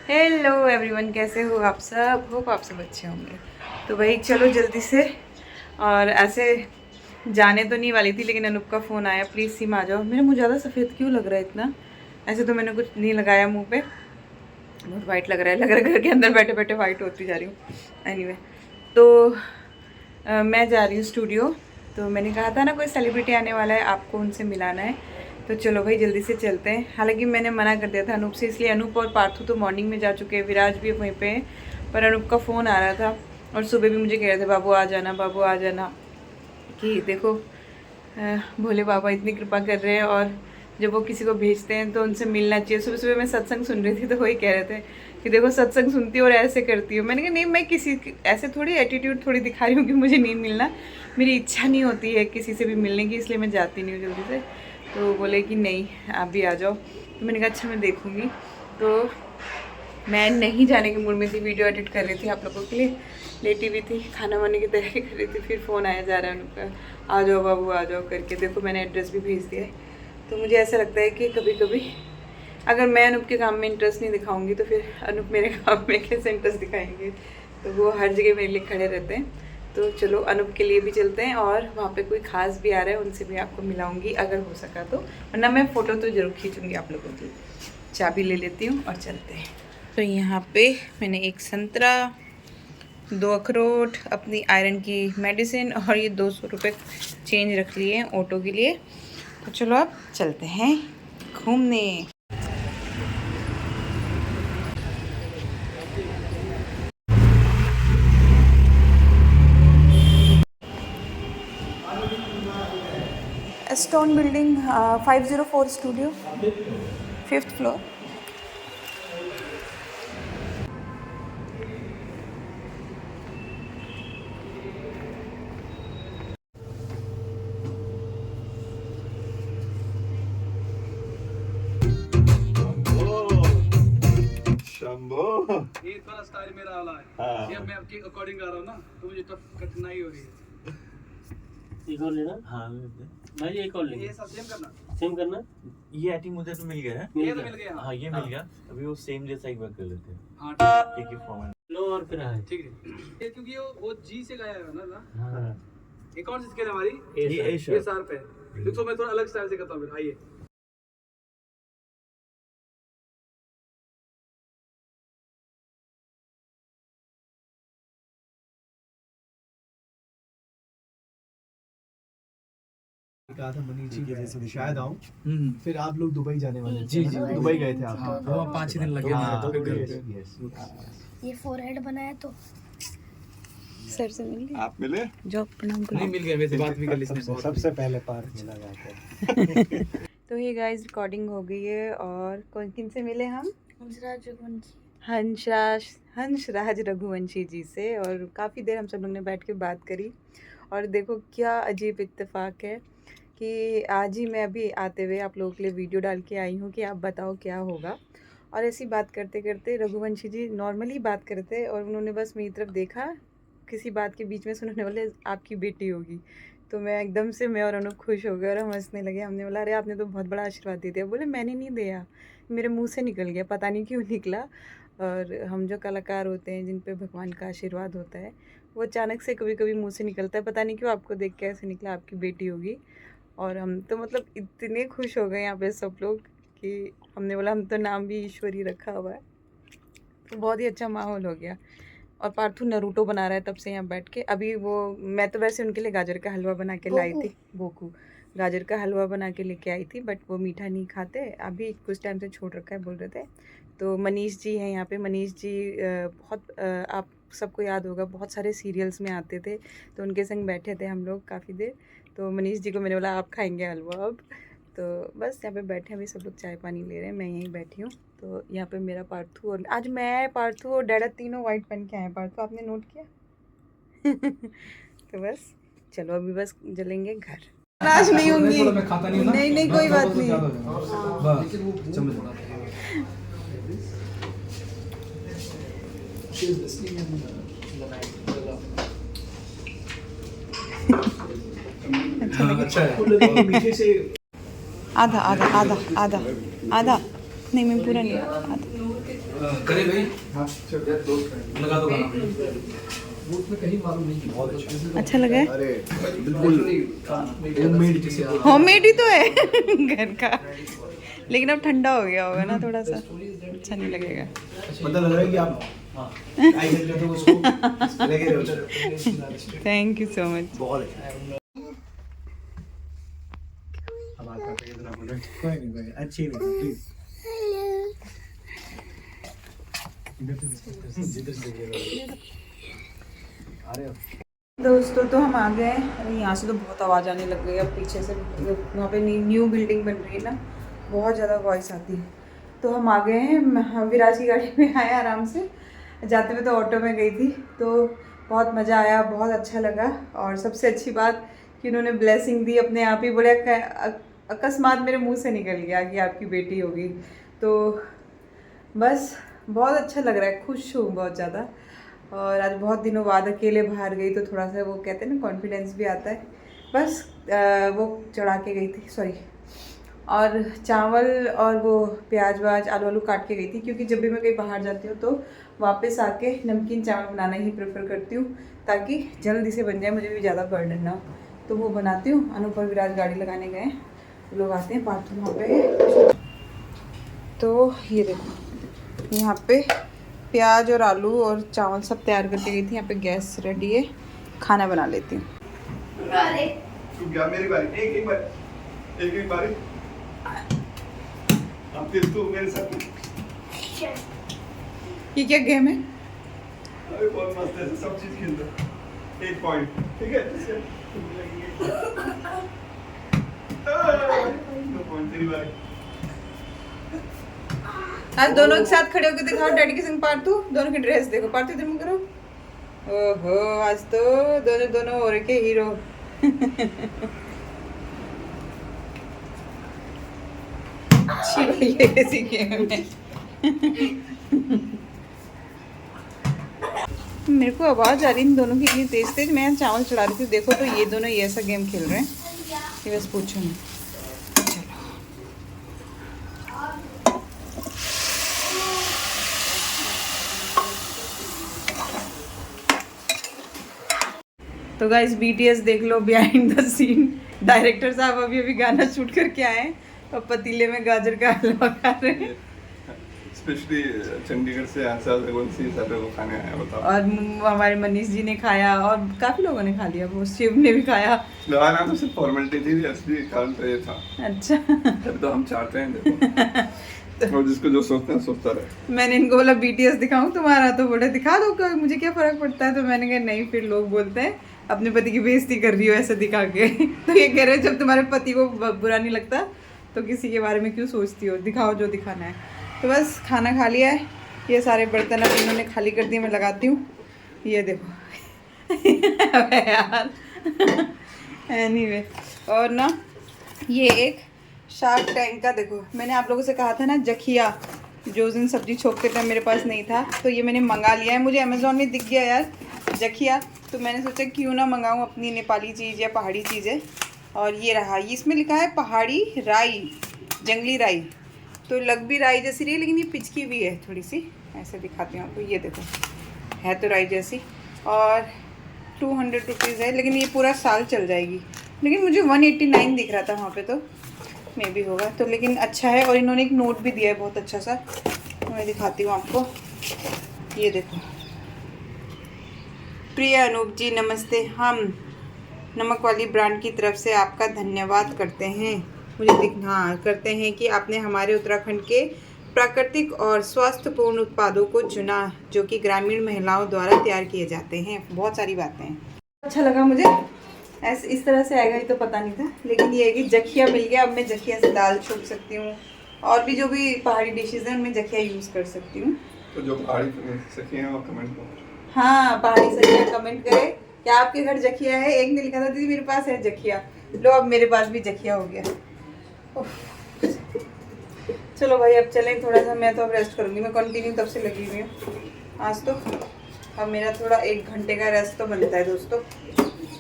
Hello everyone, कैसे हो आप सब? होप आप सब अच्छे होंगे। तो भाई चलो जल्दी से, और ऐसे जाने तो नहीं वाली थी लेकिन अनूप का फ़ोन आया, प्लीज़ सिम आ जाओ। मेरा मुँह ज़्यादा सफ़ेद क्यों लग रहा है इतना? ऐसे तो मैंने कुछ नहीं लगाया मुँह पे, बहुत वाइट लग रहा है घर के अंदर बैठे बैठे वाइट होती जा रही हूँ। एनीवे, तो मैं जा रही हूँ स्टूडियो। तो मैंने कहा था ना कोई सेलिब्रिटी आने वाला है, आपको उनसे मिलाना है। तो चलो भाई जल्दी से चलते हैं। हालांकि मैंने मना कर दिया था अनूप से, इसलिए अनूप और पार्थू तो मॉर्निंग में जा चुके हैं, विराज भी वहीं पे है। पर अनूप का फ़ोन आ रहा था और सुबह भी मुझे कह रहे थे बाबू आ जाना, बाबू आ जाना। कि देखो भोले बाबा इतनी कृपा कर रहे हैं, और जब वो किसी को भेजते हैं तो उनसे मिलना चाहिए। सुबह सुबह मैं सत्संग सुन रही थी तो वही कह रहे थे कि देखो सत्संग सुनती हो और ऐसे करती हो। मैंने कहा नहीं, मैं किसी ऐसे थोड़ी एटीट्यूड थोड़ी दिखा रही हूँ कि मुझे नहीं मिलना, मेरी इच्छा नहीं होती है किसी से भी मिलने की, इसलिए मैं जाती नहीं हूँ जल्दी से। तो बोले कि नहीं आप भी आ जाओ। तो मैंने कहा अच्छा मैं देखूँगी। तो मैं नहीं जाने के मूड में थी, वीडियो एडिट कर रही थी आप लोगों के लिए, लेटी हुई थी, खाना वाने की तैयारी कर रही थी। फिर फ़ोन आया जा रहा है उनका, आ जाओ बाबू आ जाओ करके। देखो मैंने एड्रेस भी भेज दिया है। तो मुझे ऐसा लगता है कि कभी कभी अगर मैं अनूप के काम में इंटरेस्ट नहीं दिखाऊंगी तो फिर अनूप मेरे काम में कैसे इंटरेस्ट दिखाएंगे। तो वो हर जगह मेरे लिए खड़े रहते हैं। तो चलो अनूप के लिए भी चलते हैं, और वहाँ पे कोई खास भी आ रहा है, उनसे भी आपको मिलाऊंगी अगर हो सका तो, वरना मैं फ़ोटो तो ज़रूर खींचूँगी आप लोगों की। चाबी ले लेती हूँ और चलते हैं। तो यहाँ पे मैंने एक संतरा, 2 अखरोट, अपनी आयरन की मेडिसिन और ये 200 रुपये चेंज रख लिए ऑटो के लिए। तो चलो अब चलते हैं घूमने। Stone building 504 studio, 5th floor. Shambho, ये थोड़ा स्टाइल मेरा वाला है। हाँ। ये मैं आपके अकॉर्डिंग गा रहा हूँ ना, तो मुझे तब कठिनाई हो रही है। एक और लेना। हाँ भाई एक और लेंगे। ये सब सेम करना। सेम करना। ये आई थिंक मुझे तो मिल गया है। ये तो मिल गया। हाँ ये मिल गया। अभी वो सेम जैसा एक बार कर लेते हैं। हाँ एक ही फॉर्मेट। लो और फिर है। ठीक है। ये क्योंकि वो जी से गाया है ना। हाँ। एक कौन सी स्केल है हमारी? ये ये शार्प। शार्प है। देखो मैं थोड़ा अलग स्टाइल से करता हूँ फिर, आइए। कहा था मनीष जी मैं शायद आऊं। फिर आप लोग दुबई जाने वाले थे। जी, है ना? जी। दुबई गए थे आप। हाँ, वो 5 दिन लगे हाँ, तो फिर yes, गए। yes। ये फोरहेड बनाया तो सर से मिल गए? आप मिले? जॉब प्रणाम नहीं करो। मिल गया, वैसे बात भी कर ली इसने बहुत। सबसे पहले पार्क मिला जाकर। तो ये गाइस रिकॉर्डिंग हो गई है, और कौन किन से मिले हम? हंसराज रघुवंशी। हंसराज रघुवंशी जी से, और काफ़ी देर हम सब लोग ने बैठ के बात करी। और देखो क्या अजीब इत्तेफाक है कि आज ही मैं अभी आते हुए आप लोगों के लिए वीडियो डाल के आई हूँ कि आप बताओ क्या होगा। और ऐसी बात करते करते रघुवंशी जी नॉर्मली बात करते, और उन्होंने बस मेरी तरफ देखा, किसी बात के बीच में सुनने वाले आपकी बेटी होगी। तो मैं एकदम से, मैं और अनूप खुश हो गए और हम हंसने लगे। हमने बोला अरे आपने तो बहुत बड़ा आशीर्वाद दे दिया। बोले मैंने नहीं दिया, मेरे मुंह से निकल गया, पता नहीं क्यों निकला। और हम जो कलाकार होते हैं जिन पे भगवान का आशीर्वाद होता है, वो अचानक से कभी कभी मुंह से निकलता है, पता नहीं क्यों। आपको देख के ऐसे निकला आपकी बेटी होगी। और हम तो मतलब इतने खुश हो गए यहाँ पे सब लोग कि हमने बोला हम तो नाम भी ईश्वरी रखा हुआ है। तो बहुत ही अच्छा माहौल हो गया। और पार्थू नरूटो बना रहा है तब से यहाँ बैठ के। अभी वो, मैं तो वैसे उनके लिए गाजर का हलवा बना के लाई थी, भोकू गाजर का हलवा बना के लेके आई थी, बट वो मीठा नहीं खाते, अभी कुछ टाइम से छोड़ रखा है बोल रहे थे। तो मनीष जी हैं यहाँ पे। मनीष जी बहुत आप सबको याद होगा, बहुत सारे सीरियल्स में आते थे, तो उनके संग बैठे थे हम लोग काफ़ी देर। तो मनीष जी को मैंने बोला आप खाएंगे हलवा अब। तो बस यहाँ पे बैठे अभी सब लोग, चाय पानी ले रहे हैं, मैं यहीं बैठी हूँ। तो यहाँ पे मेरा पार्थू, और आज मैं, पार्थू और डैडा तीनों वाइट पहन के आए हैं। पार्थू आपने नोट किया? तो बस चलो अभी बस जलेंगे घर। नाराज नहीं होंगी? मैं खाता नहीं हूँ ना। नहीं नहीं कोई बात नहीं। बस चम्मच बड़ा। अच्छा है। मीठे से आधा आधा आधा आधा आधा नहीं मैं पूरा नहीं आता। करे भाई लगा दो गाना अच्छा लगा है? अरे बिल्कुल होममेड जैसे होममेड ही तो है घर का, लेकिन अब ठंडा हो गया होगा ना थोड़ा सा, अच्छा नहीं लगेगा। पता लग रहा है कि आप आई खेल रहे हो उसको लगे रहे हो। Thank you so much. बहुत अच्छा कोई नहीं अच्छी नहीं प्लीज दोस्तों तो हम आ गए हैं। अरे यहाँ से तो बहुत आवाज़ आने लग गई अब पीछे से, वहाँ पे न्यू बिल्डिंग बन रही है ना, बहुत ज़्यादा वॉइस आती है। तो हम आ गए हैं, हम विराज की गाड़ी में आए आराम से, जाते हुए तो ऑटो में गई थी, तो बहुत मज़ा आया, बहुत अच्छा लगा। और सबसे अच्छी बात कि उन्होंने ब्लेसिंग दी अपने आप ही, बड़े अकस्मात मेरे मुंह से निकल गया कि आपकी बेटी होगी। तो बस बहुत अच्छा लग रहा है, खुश हूँ बहुत ज़्यादा। और आज बहुत दिनों बाद अकेले बाहर गई तो थोड़ा सा वो कहते हैं ना कॉन्फिडेंस भी आता है। बस वो चढ़ा के गई थी, सॉरी, और चावल और वो प्याज व्याज आलू आलू काट के गई थी, क्योंकि जब भी मैं कहीं बाहर जाती हूँ तो वापस आके नमकीन चावल बनाना ही प्रेफर करती हूँ, ताकि जल्दी से बन जाए, मुझे भी ज़्यादा बर्डन ना हो। तो वो बनाती हूँ। अनूप और विराज गाड़ी लगाने गए, लोग आते हैं पार्थ वहाँ पे। तो ये देखो यहाँ पे प्याज और आलू और चावल सब तैयार करके गई थी। यहाँ पे गैस रेडी है, खाना बना लेती हूँ। मेरी बारी, एक बारी अब फिर तू मेरे साथ। ये क्या गेम है? अरे बहुत मस्त है, सब चीज खेल रहा। 1 पॉइंट, ठीक है? नो पॉइंट, तेरी बारी। आज दोनों एक साथ खड़े होकर दिखाओ डैडी के संग पार्थू, दोनों की ड्रेस देखो। पार्थू इधर मुंह करो। ओहो, आज तो दोनों हो रखे हीरो। अच्छी ऐसी गेम है। मेरे को आवाज आ रही इन दोनों की इतनी तेज तेज। मैं चावल चढ़ा रही थी, देखो तो ये दोनों ये ऐसा गेम खेल रहे हैं, ये बस पूछो नहीं। तो गाइस BTS देख लो बिहाइंड द सीन। डायरेक्टर साहब अभी अभी गाना शूट करके आए हैं और पतीले में गाजर का हलवा खा रहे हैं। स्पेशली चंडीगढ़ से सारे को खाने आया बताओ। और हमारे मनीष जी ने खाया और काफी लोगों ने खा लिया, वो शिव ने भी खाया। लगाना तो सिर्फ फॉर्मेलिटी थी, असली कारण तो ये था। अच्छा तो हम चाहते हैं देखो और जिसको जो सोचते हैं सोचता रहे। मैंने इनको बोला BTS दिखाऊं तुम्हारा, तो बोले दिखा दो, क्या मुझे क्या फर्क पड़ता है। तो मैंने कहा नहीं, फिर लोग बोलते हैं अपने पति की बेइज्जती कर रही हो ऐसे दिखा के। तो ये कह रहे जब तुम्हारे पति को बुरा नहीं लगता तो किसी के बारे में क्यों सोचती हो, दिखाओ जो दिखाना है। तो बस खाना खा लिया है, ये सारे बर्तन अब इन्होंने खाली कर दिए, मैं लगाती हूँ। ये देखो यार एनीवे, और ना ये एक शार्क टैंक का देखो, मैंने आप लोगों से कहा था ना जखिया, जो उस दिन सब्जी छोकते टाइम मेरे पास नहीं था, तो ये मैंने मंगा लिया है। मुझे अमेज़ॉन में दिख गया यार जखिया, तो मैंने सोचा क्यों ना मंगाऊँ अपनी नेपाली चीज़ या पहाड़ी चीज़ें। और ये रहा, ये इसमें लिखा है पहाड़ी राई, जंगली राई, तो लग भी राई जैसी रही, लेकिन ये पिचकी भी है थोड़ी सी। ऐसे दिखाती हूँ आपको, ये देखो है तो राई जैसी। और 200 रुपीज़ है, लेकिन ये पूरा साल चल जाएगी। लेकिन मुझे 189 दिख रहा था वहाँ पे, तो मे भी होगा तो, लेकिन अच्छा है। और इन्होंने एक नोट भी दिया है बहुत अच्छा सा, तो मैं दिखाती हूँ आपको। ये देखो, प्रिय अनूप जी नमस्ते, हम नमक वाली ब्रांड की तरफ से आपका धन्यवाद करते हैं। मुझे करते हैं कि आपने हमारे उत्तराखंड के प्राकृतिक और स्वास्थ्यपूर्ण उत्पादों को चुना, जो कि ग्रामीण महिलाओं द्वारा तैयार किए जाते हैं। बहुत सारी बातें हैं, अच्छा लगा मुझे। ऐसे इस तरह से आएगा ये तो पता नहीं था, लेकिन ये है कि जखिया मिल गया। अब मैं जखिया से दाल छोक सकती हूँ, और भी जो भी पहाड़ी डिशेज हैं उनमें जखिया यूज़ कर सकती हूँ। तो जो पहाड़ी सखी हैं वो कमेंट करो। हाँ, पहाड़ी सखिया कमेंट करें क्या आपके घर जखिया है। एक ने लिखा था दीदी मेरे पास है जखिया, लो अब मेरे पास भी जखिया हो गया। चलो भाई अब चलें थोड़ा सा, मैं तो अब रेस्ट करूँगी। मैं कंटिन्यू तब से लगी हुई हूँ आज तो। अब मेरा थोड़ा 1 घंटे का रेस्ट तो बनता है दोस्तों।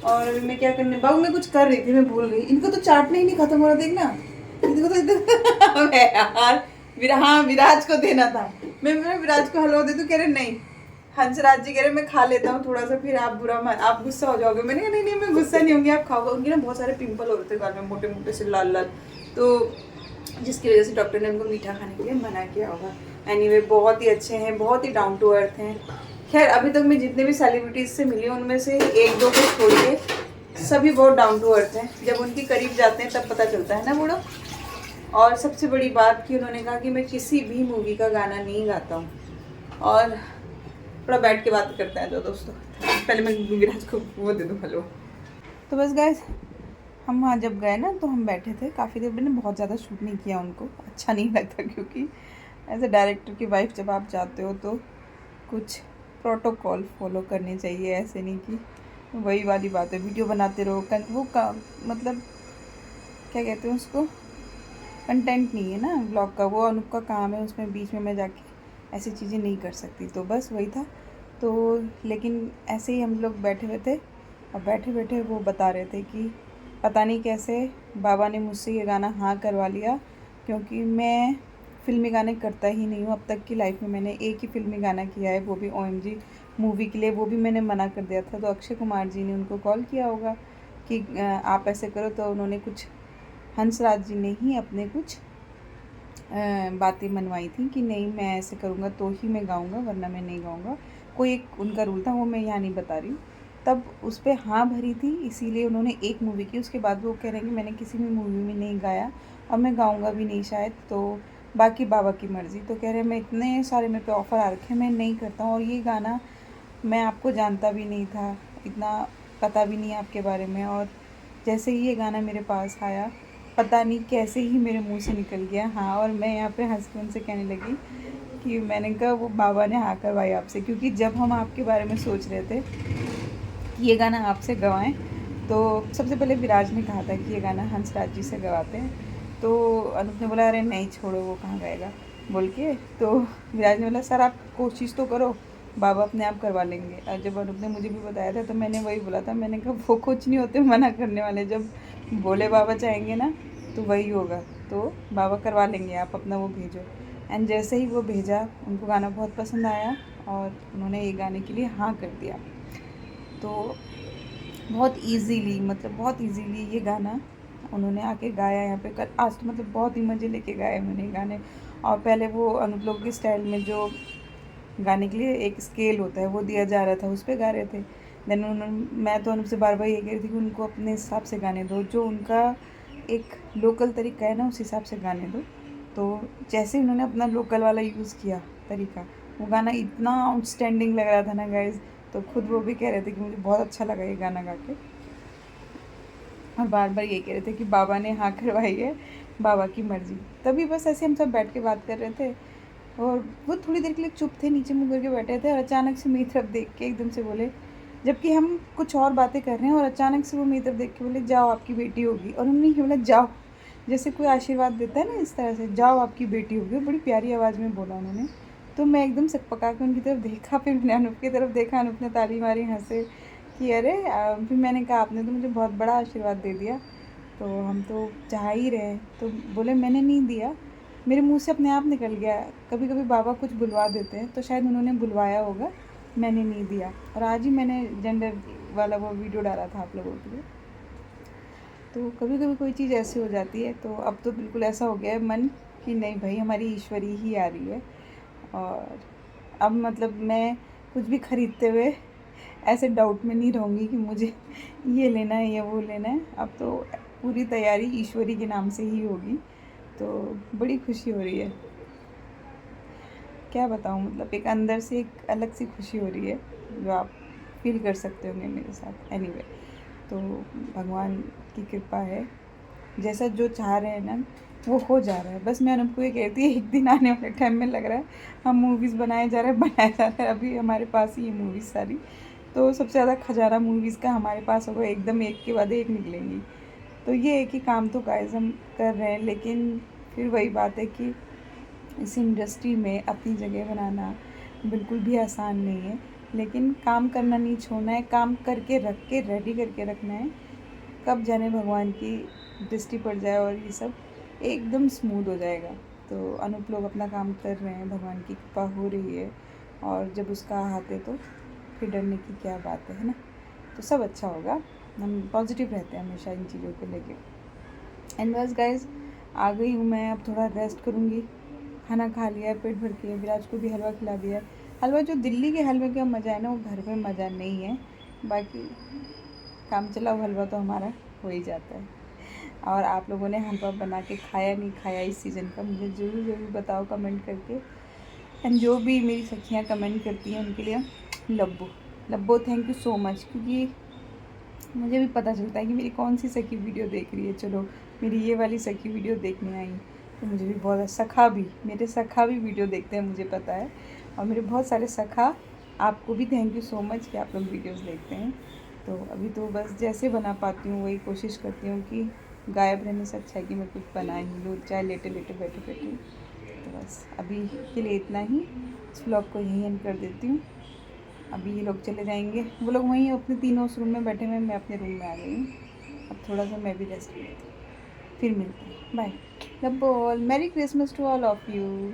और अभी मैं क्या करने, बाबू मैं कुछ कर रही थी, मैं भूल गई। इनको तो चाटना ही नहीं खत्म हो रहा, देखना इनको तो इधर यार हाँ विराज को देना था। मैं विराज को हलवा दे दूं, कह रहे नहीं। हंसराज जी कह रहे मैं खा लेता हूँ थोड़ा सा, फिर आप गुस्सा हो जाओगे। मैंने कहा नहीं मैं गुस्सा नहीं होंगी, आप खाओगे। उनके ना बहुत सारे पिंपल हो रहे थे गाल में, मोटे मोटे से लाल लाल, तो जिसकी वजह से डॉक्टर ने उनको मीठा खाने के लिए मना किया होगा। एनीवे बहुत ही अच्छे हैं, बहुत ही डाउन टू अर्थ हैं। खैर अभी तक मैं जितने भी सेलिब्रिटीज से मिली उनमें से एक दो को छोड़ के सभी बहुत डाउन टू अर्थ हैं। जब उनके करीब जाते हैं तब पता चलता है ना बूढ़ो। और सबसे बड़ी बात कि उन्होंने कहा कि मैं किसी भी मूवी का गाना नहीं गाता हूँ। और थोड़ा बैठ के बात करते हैं जो दोस्तों। पहले मैं विराज को वो दे दूँ हलवा। तो बस गाइस हम वहाँ जब गए ना तो हम बैठे थे काफ़ी देर। मैंने बहुत ज़्यादा शूट नहीं किया, उनको अच्छा नहीं लगता, क्योंकि एज ए डायरेक्टर की वाइफ जब आप जाते हो तो कुछ प्रोटोकॉल फॉलो करने चाहिए। ऐसे नहीं कि वही वाली बात है वीडियो बनाते रहो, वो मतलब क्या कहते हैं उसको, कंटेंट नहीं है ना ब्लॉग का, वो अनूप का काम है। उसमें बीच में मैं जाके ऐसी चीज़ें नहीं कर सकती। तो बस वही था। तो लेकिन ऐसे ही हम लोग बैठे हुए थे और बैठे बैठे वो बता रहे थे कि पता नहीं कैसे बाबा ने मुझसे ये गाना हाँ करवा लिया, क्योंकि मैं फिल्मी गाने करता ही नहीं हूँ। अब तक की लाइफ में मैंने एक ही फिल्मी गाना किया है, वो भी OMG मूवी के लिए, वो भी मैंने मना कर दिया था। तो अक्षय कुमार जी ने उनको कॉल किया होगा कि आप ऐसे करो, तो उन्होंने कुछ हंसराज जी ने ही अपने कुछ बातें मनवाई थी कि नहीं मैं ऐसे करूँगा तो ही मैं गाऊँगा, वरना मैं नहीं गाऊँगा। कोई एक उनका रूल था, वो मैं यहाँ नहीं बता रही हूँ। तब उस पर हाँ भरी थी, इसीलिए उन्होंने एक मूवी की। उसके बाद वो कह रहे हैं कि मैंने किसी भी मूवी में नहीं गाया और मैं गाऊँगा भी नहीं शायद, तो बाकी बाबा की मर्ज़ी। तो कह रहे हैं मैं इतने सारे मेरे पे ऑफ़र आ रखे हैं, मैं नहीं करता हूँ। और ये गाना मैं आपको जानता भी नहीं था, इतना पता भी नहीं आपके बारे में। और जैसे ही ये गाना मेरे पास आया, पता नहीं कैसे ही मेरे मुंह से निकल गया हाँ। और मैं यहाँ पे हंस के उनसे कहने लगी कि मैंने कहा वो बाबा ने हाँ करवाई आपसे, क्योंकि जब हम आपके बारे में सोच रहे थे कि ये गाना आपसे गवाएं, तो सबसे पहले विराज ने कहा था कि ये गाना हंसराज जी से गवाते हैं। तो अनूप ने बोला अरे नहीं छोड़ो, वो कहाँ गाएगा बोल के। तो विराज ने बोला सर आप कोशिश तो करो, बाबा अपने आप करवा लेंगे। और जब अनूप ने मुझे भी बताया था तो मैंने वही बोला था, मैंने कहा वो कुछ नहीं होते मना करने वाले, जब बोले बाबा चाहेंगे ना तो वही होगा, तो बाबा करवा लेंगे, आप अपना वो भेजो। एंड जैसे ही वो भेजा, उनको गाना बहुत पसंद आया और उन्होंने ये गाने के लिए हाँ कर दिया। तो बहुत इजीली, मतलब बहुत इजीली ये गाना उन्होंने आके गाया यहाँ पे। आज तो मतलब बहुत ही मज़े लेके गाए उन्होंने गाने। और पहले वो अनूप लोग के स्टाइल में जो गाने के लिए एक स्केल होता है वो दिया जा रहा था, उस पर गा रहे थे। देन मैं तो अनूप से बार बार ये कह रही थी कि उनको अपने हिसाब से गाने दो, जो उनका एक लोकल तरीका है ना उस हिसाब से गाने दो। तो जैसे उन्होंने अपना लोकल वाला यूज़ किया तरीका, वो गाना इतना आउटस्टैंडिंग लग रहा था ना गाइज। तो खुद वो भी कह रहे थे कि मुझे बहुत अच्छा लगा ये गाना गा के, और बार बार ये कह रहे थे कि बाबा ने हाँ करवाई है, बाबा की मर्ज़ी। तभी बस ऐसे हम सब बैठ के बात कर रहे थे और वो थोड़ी देर के लिए चुप थे, नीचे मुँह करके बैठे थे। और अचानक से मेरी तरफ देख के एकदम से बोले, जबकि हम कुछ और बातें कर रहे हैं, और अचानक से वो मेरी तरफ देख के बोले जाओ आपकी बेटी होगी। और उन्होंने ये बोला जाओ, जैसे कोई आशीर्वाद देता है ना, इस तरह से जाओ आपकी बेटी होगी। बड़ी प्यारी आवाज़ में बोला उन्होंने। तो मैं एकदम से पका के उनकी तरफ देखा, फिर मैंने अनूप की तरफ देखा, अनूप ने ताली मारी, हंसे कि अरे। फिर मैंने कहा आपने तो मुझे बहुत बड़ा आशीर्वाद दे दिया, तो हम तो चाह ही रहे। तो बोले मैंने नहीं दिया, मेरे मुंह से अपने आप निकल गया। कभी कभी बाबा कुछ बुलवा देते हैं, तो शायद उन्होंने बुलवाया होगा, मैंने नहीं दिया। और आज ही मैंने जेंडर वाला वो वीडियो डाला था आप लोगों के लिए। तो कभी कभी कोई चीज़ ऐसी हो जाती है। तो अब तो बिल्कुल ऐसा हो गया है मन कि नहीं भाई हमारी ईश्वरी ही आ रही है। और अब मतलब मैं कुछ भी ख़रीदते हुए ऐसे डाउट में नहीं रहूँगी कि मुझे ये लेना है या वो लेना है। अब तो पूरी तैयारी ईश्वरी के नाम से ही होगी। तो बड़ी खुशी हो रही है, क्या बताऊँ, मतलब एक अंदर से एक अलग सी खुशी हो रही है जो आप फील कर सकते होंगे मेरे साथ। एनीवे, तो भगवान की कृपा है, जैसा जो चाह रहे हैं ना वो हो जा रहा है। बस मैं अनूप को ये कहती है एक दिन आने वाले टाइम में लग रहा है हम मूवीज़ बनाए जा रहे हैं। अभी हमारे पास ही ये मूवीज़ सारी, तो सबसे ज़्यादा खजाना मूवीज़ का हमारे पास होगा, एकदम एक के बाद एक निकलेंगी। तो ये है कि काम तो गाइस हम कर रहे हैं, लेकिन फिर वही बात है कि इस इंडस्ट्री में अपनी जगह बनाना बिल्कुल भी आसान नहीं है। लेकिन काम करना नहीं छोड़ना है, काम करके रख के रेडी करके रखना है। कब जाने भगवान की दृष्टि पड़ जाए और ये सब एकदम स्मूथ हो जाएगा। तो अनूप लोग अपना काम कर रहे हैं, भगवान की कृपा हो रही है, और जब उसका हाथ है तो फिर डरने की क्या बात है ना। तो सब अच्छा होगा, हम पॉजिटिव रहते हैं हमेशा इन चीज़ों को लेके। एंड बस गाइज आ गई हूँ मैं, अब थोड़ा रेस्ट करूँगी। खाना खा लिया है पेट भर के, विराज को भी हलवा खिला दिया है। हलवा जो दिल्ली के हलवे का मज़ा है ना, वो घर में मज़ा नहीं है। बाकी काम चलाओ हलवा तो हमारा हो ही जाता है। और आप लोगों ने हलवा बना के खाया नहीं खाया इस सीज़न का, मुझे ज़रूर बताओ कमेंट करके। एंड जो भी मेरी सखियाँ कमेंट करती हैं उनके लिए लब्बो थैंक यू सो मच, क्योंकि मुझे भी पता चलता है कि मेरी कौन सी सखी वीडियो देख रही है। चलो मेरी ये वाली सखी वीडियो देखने आई तो मुझे भी बहुत, मेरे सखा भी वीडियो देखते हैं, मुझे पता है। और मेरे बहुत सारे सखा, आपको भी थैंक यू सो मच कि आप लोग वीडियोस देखते हैं। तो अभी तो बस जैसे बना पाती हूँ वही कोशिश करती हूँ कि गायब रहने से अच्छा है कि मैं कुछ बना ही लूँ, चाहे लेटे बैठे। तो बस अभी के लिए इतना ही, इस व्लॉग को यहीं एंड कर देती हूँ। अभी ये लोग चले जाएंगे, वो लोग वहीं अपने तीनों उस रूम में बैठे हुए, मैं अपने रूम में आ गई हूँ। अब थोड़ा सा मैं भी रेस्ट करती हूँ, फिर मिलते हैं, bye. Love all, merry Christmas to all of you.